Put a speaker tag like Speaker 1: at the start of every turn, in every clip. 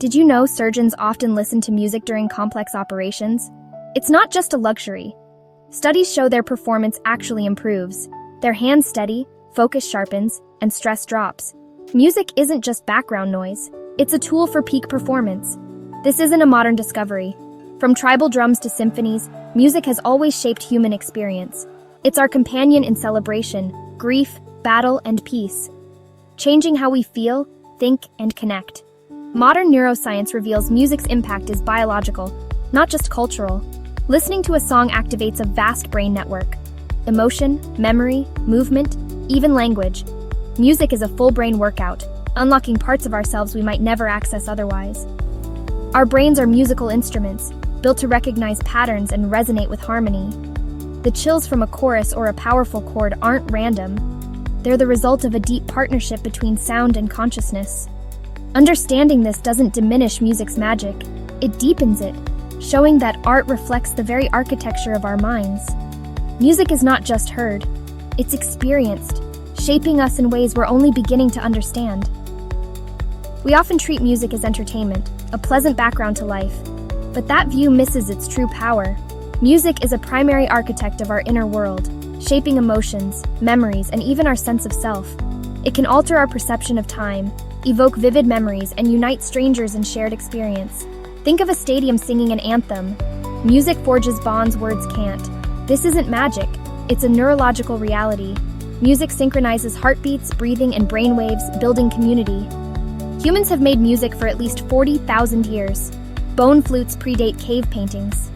Speaker 1: Did you know surgeons often listen to music during complex operations? It's not just a luxury. Studies show their performance actually improves. Their hands steady, focus sharpens, and stress drops. Music isn't just background noise. It's a tool for peak performance. This isn't a modern discovery. From tribal drums to symphonies, music has always shaped human experience. It's our companion in celebration, grief, battle, and peace, changing how we feel, think, and connect. Modern neuroscience reveals music's impact is biological, not just cultural. Listening to a song activates a vast brain network. Emotion, memory, movement, even language. Music is a full brain workout, unlocking parts of ourselves we might never access otherwise. Our brains are musical instruments, built to recognize patterns and resonate with harmony. The chills from a chorus or a powerful chord aren't random. They're the result of a deep partnership between sound and consciousness. Understanding this doesn't diminish music's magic, it deepens it, showing that art reflects the very architecture of our minds. Music is not just heard, it's experienced, shaping us in ways we're only beginning to understand. We often treat music as entertainment, a pleasant background to life, but that view misses its true power. Music is a primary architect of our inner world, shaping emotions, memories, and even our sense of self. It can alter our perception of time, evoke vivid memories, and unite strangers in shared experience. Think of a stadium singing an anthem. Music forges bonds words can't. This isn't magic, it's a neurological reality. Music synchronizes heartbeats, breathing, and brainwaves, building community. Humans have made music for at least 40,000 years. Bone flutes predate cave paintings.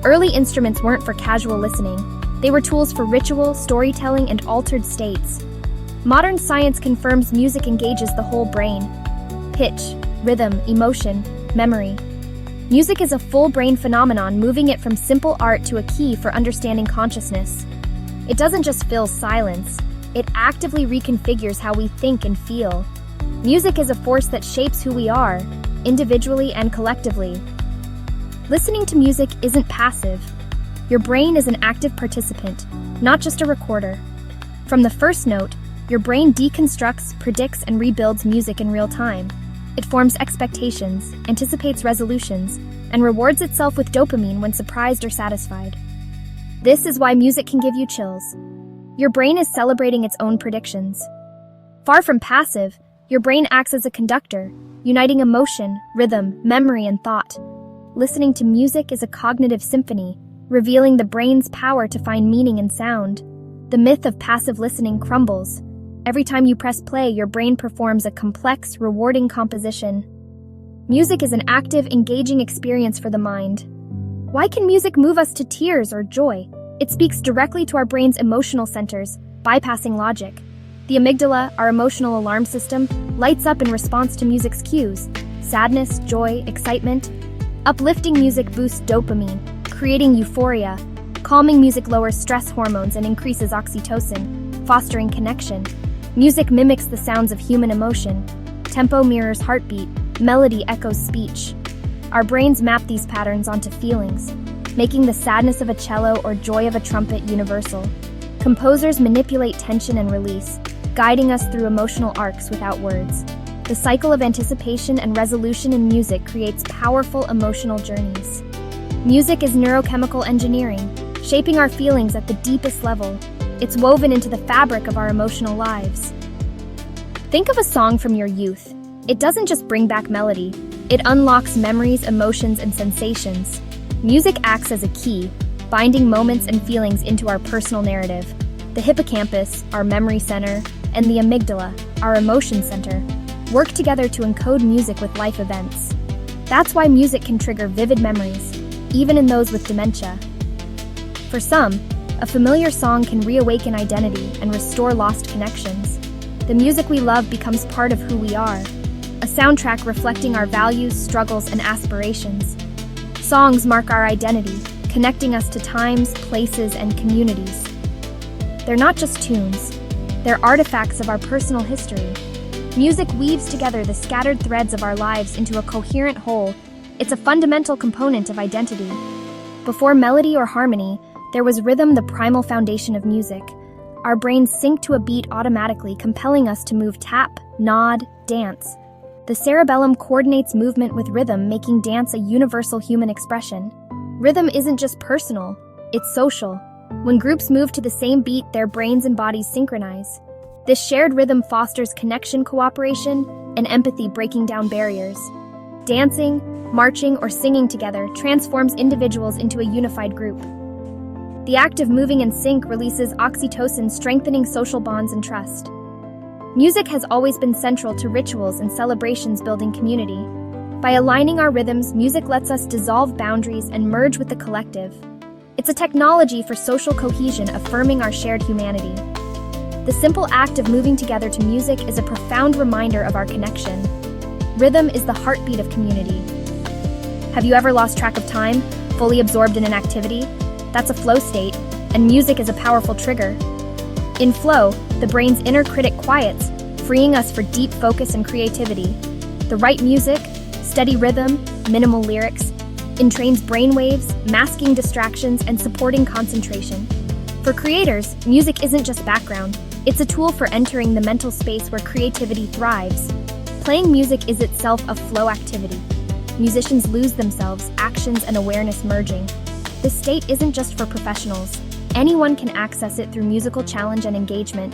Speaker 1: Early instruments weren't for casual listening. They were tools for ritual, storytelling, and altered states. Modern science confirms music engages the whole brain. Pitch, rhythm, emotion, memory. Music is a full brain phenomenon, moving it from simple art to a key for understanding consciousness. It doesn't just fill silence, it actively reconfigures how we think and feel. Music is a force that shapes who we are, individually and collectively. Listening to music isn't passive. Your brain is an active participant, not just a recorder. From the first note, your brain deconstructs, predicts, and rebuilds music in real time. It forms expectations, anticipates resolutions, and rewards itself with dopamine when surprised or satisfied. This is why music can give you chills. Your brain is celebrating its own predictions. Far from passive, your brain acts as a conductor, uniting emotion, rhythm, memory, and thought. Listening to music is a cognitive symphony, revealing the brain's power to find meaning in sound. The myth of passive listening crumbles. Every time you press play, your brain performs a complex, rewarding composition. Music is an active, engaging experience for the mind. Why can music move us to tears or joy? It speaks directly to our brain's emotional centers, bypassing logic. The amygdala, our emotional alarm system, lights up in response to music's cues. Sadness, joy, excitement. Uplifting music boosts dopamine, creating euphoria. Calming music lowers stress hormones and increases oxytocin, fostering connection. Music mimics the sounds of human emotion. Tempo mirrors heartbeat, melody echoes speech. Our brains map these patterns onto feelings, making the sadness of a cello or joy of a trumpet universal. Composers manipulate tension and release, guiding us through emotional arcs without words. The cycle of anticipation and resolution in music creates powerful emotional journeys. Music is neurochemical engineering, shaping our feelings at the deepest level. It's woven into the fabric of our emotional lives. Think of a song from your youth. It doesn't just bring back melody, it unlocks memories, emotions, and sensations. Music acts as a key, binding moments and feelings into our personal narrative. The hippocampus, our memory center, and the amygdala, our emotion center, work together to encode music with life events. That's why music can trigger vivid memories, even in those with dementia. For some, a familiar song can reawaken identity and restore lost connections. The music we love becomes part of who we are, a soundtrack reflecting our values, struggles, and aspirations. Songs mark our identity, connecting us to times, places, and communities. They're not just tunes, they're artifacts of our personal history. Music weaves together the scattered threads of our lives into a coherent whole. It's a fundamental component of identity. Before melody or harmony, there was rhythm, the primal foundation of music. Our brains sync to a beat automatically, compelling us to move, tap, nod, dance. The The cerebellum coordinates movement with rhythm, making dance a universal human expression. Rhythm isn't just personal, it's social. When groups move to the same beat, their brains and bodies synchronize. This shared rhythm fosters connection, cooperation, and empathy, breaking down barriers. Dancing, marching, or singing together transforms individuals into a unified group. The act of moving in sync releases oxytocin, strengthening social bonds and trust. Music has always been central to rituals and celebrations, building community. By aligning our rhythms, music lets us dissolve boundaries and merge with the collective. It's a technology for social cohesion, affirming our shared humanity. The simple act of moving together to music is a profound reminder of our connection. Rhythm is the heartbeat of community. Have you ever lost track of time, fully absorbed in an activity? That's a flow state, and music is a powerful trigger. In flow, the brain's inner critic quiets, freeing us for deep focus and creativity. The right music, steady rhythm, minimal lyrics, entrains brainwaves, masking distractions and supporting concentration. For creators, music isn't just background, it's a tool for entering the mental space where creativity thrives. Playing music is itself a flow activity. Musicians lose themselves, actions and awareness merging. This state isn't just for professionals. Anyone can access it through musical challenge and engagement.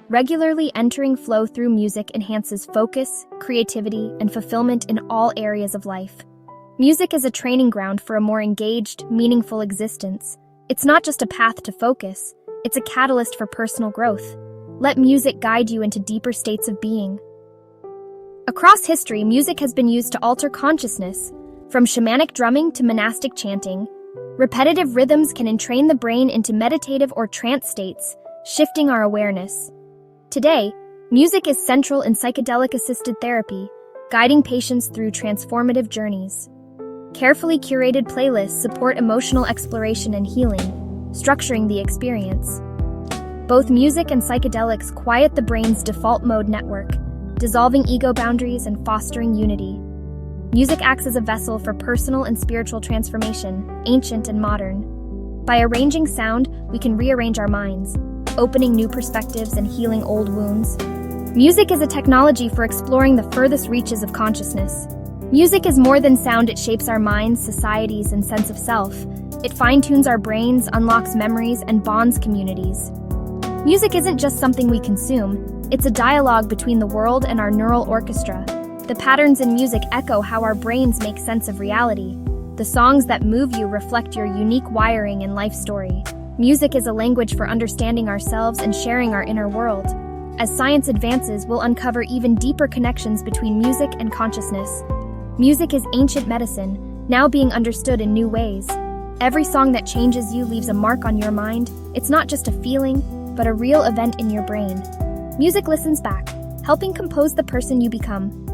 Speaker 1: Regularly entering flow through music enhances focus, creativity, and fulfillment in all areas of life. Music is a training ground for a more engaged, meaningful existence. It's not just a path to focus, it's a catalyst for personal growth. Let music guide you into deeper states of being. Across history, music has been used to alter consciousness. From shamanic drumming to monastic chanting, repetitive rhythms can entrain the brain into meditative or trance states, shifting our awareness. Today, music is central in psychedelic-assisted therapy, guiding patients through transformative journeys. Carefully curated playlists support emotional exploration and healing, structuring the experience. Both music and psychedelics quiet the brain's default mode network, dissolving ego boundaries and fostering unity. Music acts as a vessel for personal and spiritual transformation, ancient and modern. By arranging sound, we can rearrange our minds, opening new perspectives and healing old wounds. Music is a technology for exploring the furthest reaches of consciousness. Music is more than sound, it shapes our minds, societies, and sense of self. It fine-tunes our brains, unlocks memories, and bonds communities. Music isn't just something we consume, it's a dialogue between the world and our neural orchestra. The patterns in music echo how our brains make sense of reality. The songs that move you reflect your unique wiring and life story. Music is a language for understanding ourselves and sharing our inner world. As science advances, we'll uncover even deeper connections between music and consciousness. Music is ancient medicine, now being understood in new ways. Every song that changes you leaves a mark on your mind. It's not just a feeling, but a real event in your brain. Music listens back, helping compose the person you become.